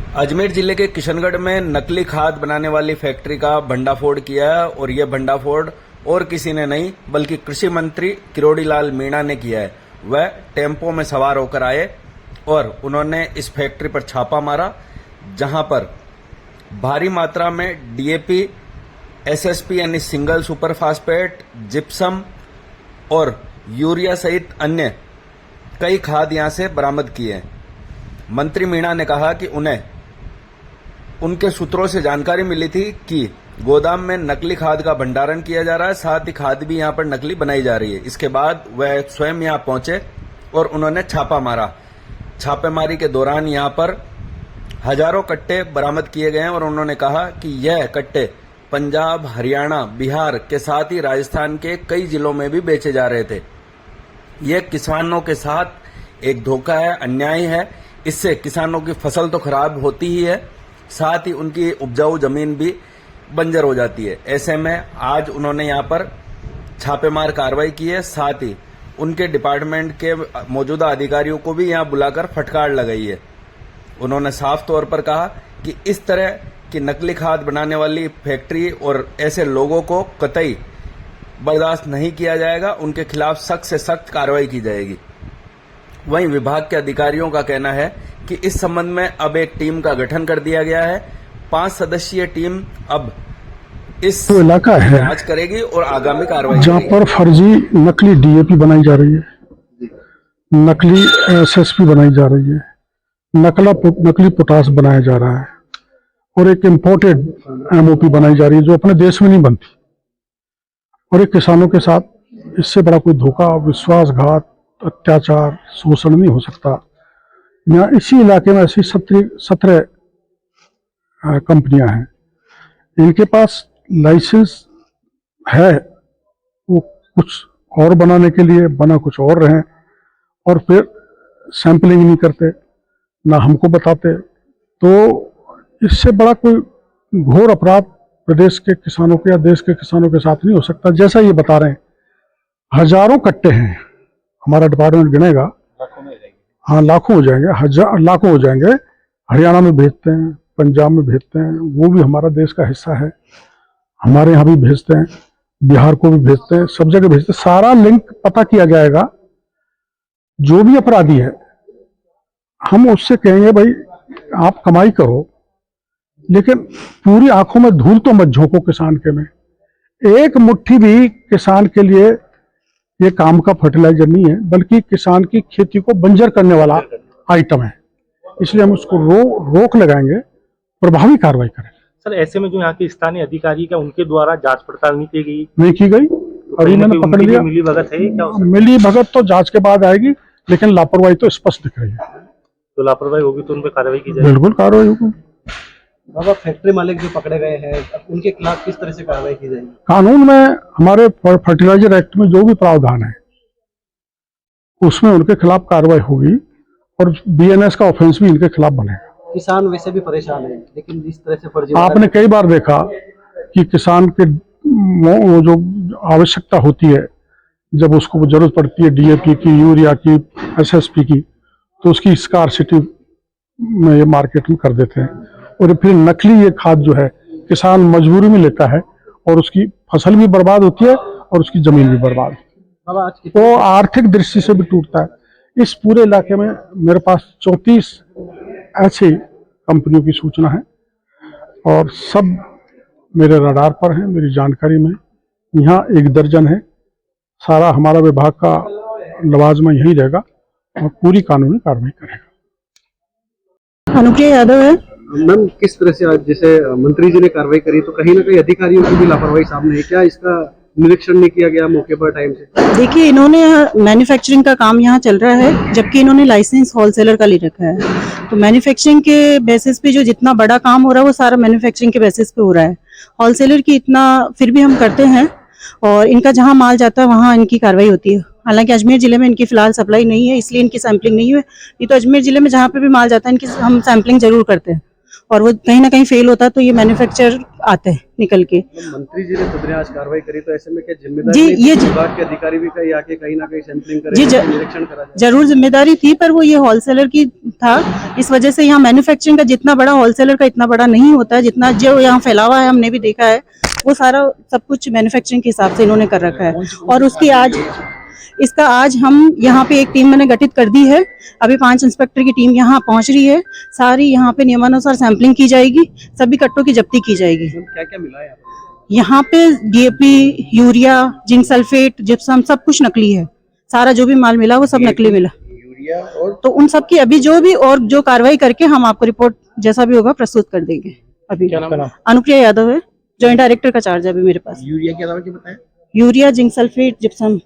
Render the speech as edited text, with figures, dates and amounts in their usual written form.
अजमेर जिले के किशनगढ़ में नकली खाद बनाने वाली फैक्ट्री का भंडाफोड़ किया है और यह भंडाफोड़ और किसी ने नहीं बल्कि कृषि मंत्री किरोड़ीलाल मीणा ने किया है। वह टेम्पो में सवार होकर आए और उन्होंने इस फैक्ट्री पर छापा मारा, जहां पर भारी मात्रा में डीएपी, एसएसपी यानी सिंगल सुपर फास्फेट, जिप्सम और यूरिया सहित अन्य कई खाद यहां से बरामद किए हैं। मंत्री मीणा ने कहा कि उन्हें उनके सूत्रों से जानकारी मिली थी कि गोदाम में नकली खाद का भंडारण किया जा रहा है, साथ ही खाद भी यहां पर नकली बनाई जा रही है। इसके बाद वह स्वयं यहां पहुंचे और उन्होंने छापा मारा। छापेमारी के दौरान यहां पर हजारों कट्टे बरामद किए गए हैं और उन्होंने कहा कि यह कट्टे पंजाब, हरियाणा, बिहार के साथ ही राजस्थान के कई जिलों में भी बेचे जा रहे थे। यह किसानों के साथ एक धोखा है, अन्याय है। इससे किसानों की फसल तो खराब होती ही है, साथ ही उनकी उपजाऊ जमीन भी बंजर हो जाती है। ऐसे में आज उन्होंने यहां पर छापेमार कार्रवाई की है, साथ ही उनके डिपार्टमेंट के मौजूदा अधिकारियों को भी यहां बुलाकर फटकार लगाई है। उन्होंने साफ तौर पर कहा कि इस तरह की नकली खाद बनाने वाली फैक्ट्री और ऐसे लोगों को कतई बर्दाश्त नहीं किया जाएगा, उनके खिलाफ सख्त से सख्त कार्रवाई की जाएगी। वहीं विभाग के अधिकारियों का कहना है कि इस संबंध में अब एक टीम का गठन कर दिया गया है। 5 सदस्यीय टीम अब इस इलाका है जांच करेगी और आगामी कार्रवाई जहाँ पर फर्जी नकली डीएपी बनाई जा रही है, नकली एसएसपी बनाई जा रही है, नकली पोटास बनाया जा रहा है और एक इम्पोर्टेड एमओपी बनाई जा रही है जो अपने देश में नहीं बनती। और एक किसानों के साथ इससे बड़ा कोई धोखा, विश्वासघात, अत्याचार, शोषण नहीं हो सकता। यहाँ इसी इलाके में ऐसी 17 कंपनियां हैं, इनके पास लाइसेंस है, वो कुछ और बनाने के लिए बना कुछ और रहे और फिर सैंपलिंग नहीं करते, ना हमको बताते। तो इससे बड़ा कोई घोर अपराध प्रदेश के किसानों के या देश के किसानों के साथ नहीं हो सकता। जैसा ये बता रहे हैं, हजारों कट्टे हैं, हमारा डिपार्टमेंट गिनेगा, हाँ लाखों हो जाएंगे, लाखों हो जाएंगे। हरियाणा में भेजते हैं, पंजाब में भेजते हैं, वो भी हमारा देश का हिस्सा है, हमारे यहाँ भी भेजते हैं, बिहार को भी भेजते हैं, सब जगह भेजते हैं। सारा लिंक पता किया जाएगा। जो भी अपराधी है हम उससे कहेंगे भाई आप कमाई करो, लेकिन पूरी आंखों में धूल तो मत झोंको किसान के में। एक मुट्ठी भी किसान के लिए ये काम का फर्टिलाइजर नहीं है, बल्कि किसान की खेती को बंजर करने वाला आइटम है। इसलिए हम उसको रोक लगाएंगे, प्रभावी कार्रवाई करेंगे। सर, ऐसे में जो यहाँ के स्थानीय अधिकारी क्या उनके द्वारा जांच पड़ताल नहीं की गई? और इन्होंने पकड़ लिया। मिली भगत है क्या? मिली भगत तो जांच के बाद आएगी, लेकिन लापरवाही तो स्पष्ट दिख रही है। तो लापरवाही होगी तो उन पर कार्रवाई की जाएगी? बिल्कुल कार्रवाई होगी। बाबा, फैक्ट्री मालिक जो पकड़े गए हैं उनके खिलाफ किस तरह से कार्रवाई की जाएगी? कानून में, हमारे फर्टिलाइजर एक्ट में जो भी प्रावधान है उसमें उनके खिलाफ कार्रवाई होगी और बीएनएस का ऑफेंस भी इनके खिलाफ बनेगा। किसान वैसे भी परेशान है, लेकिन जिस तरह से फर्जी, आपने कई बार देखा कि किसान के वो जो आवश्यकता होती है, जब उसको जरूरत पड़ती है डीएपी की, यूरिया की, एसएसपी की, तो उसकी स्कार्सिटी में ये मार्केट में कर देते हैं और फिर नकली ये खाद जो है किसान मजबूरी में लेता है और उसकी फसल भी बर्बाद होती है और उसकी जमीन भी बर्बाद होती है। वो आर्थिक दृष्टि से भी टूटता है। इस पूरे इलाके में मेरे पास 34 ऐसी कंपनियों की सूचना है और सब मेरे रडार पर हैं, मेरी जानकारी में। यहाँ 1 दर्जन है। सारा हमारा विभाग का लवाजमा यही रहेगा और पूरी कानूनी कार्रवाई करेगा। अनुप्रिया यादव है। मैम, किस तरह से आज जैसे मंत्री जी ने कार्रवाई करी तो कहीं ना कहीं अधिकारियों की भी लापरवाही सामने है, क्या इसका निरीक्षण नहीं किया गया मौके पर टाइम से? देखिए, इन्होंने मैन्युफैक्चरिंग का काम यहाँ चल रहा है, जबकि इन्होंने लाइसेंस होलसेलर का ले रखा है। तो मैन्युफैक्चरिंग के बेसिस पे जो जितना बड़ा काम हो रहा है वो सारा मैन्युफैक्चरिंग के बेसिस पे हो रहा है। होलसेलर की इतना फिर भी हम करते हैं और इनका जहाँ माल जाता है वहाँ इनकी कार्रवाई होती है। हालांकि अजमेर जिले में इनकी फिलहाल सप्लाई नहीं है, इसलिए इनकी सैंपलिंग नहीं हुई। नहीं तो अजमेर जिले में जहाँ पे भी माल जाता है इनकी हम सैंपलिंग जरूर करते हैं और वो कहीं ना कहीं फेल होता है तो ये मैन्युफैक्चर आते हैं निकल के। मंत्री जी ने खुद ने आज कार्रवाई करी, तो ऐसे में क्या जिम्मेदारी जी, नहीं थी ये कि विभाग के अधिकारी भी कहीं आके कहीं ना कहीं सैंपलिंग करें, जी, निरीक्षण करा जाए? जरूर जिम्मेदारी थी, पर वो ये होलसेलर की था, इस वजह से यहाँ मैन्युफैक्चरिंग का जितना बड़ा होलसेलर का इतना बड़ा नहीं होता है, जितना जो यहाँ फैलावा है हमने भी देखा है, वो सारा सब कुछ मैन्युफैक्चरिंग के हिसाब से इन्होंने कर रखा है। और उसकी आज हम यहाँ पे एक टीम मैंने गठित कर दी है, अभी 5 इंस्पेक्टर की टीम यहाँ पहुंच रही है, सारी यहाँ पे नियमानुसार सैंपलिंग की जाएगी, सभी कट्टों की जब्ती की जाएगी। क्या क्या मिला है यहाँ पे DAP, urea, zinc sulphate, gypsum सब कुछ नकली है, सारा जो भी माल मिला वो सब नकली मिला। यूरिया और तो उन सब की अभी जो भी और जो कार्रवाई करके हम आपको रिपोर्ट जैसा भी होगा प्रस्तुत कर देंगे। अभी अनुप्रिया यादव है, जॉइंट डायरेक्टर का चार्ज है अभी मेरे पास। यूरिया के अलावा क्या बताया? Urea, zinc sulphate, gypsum.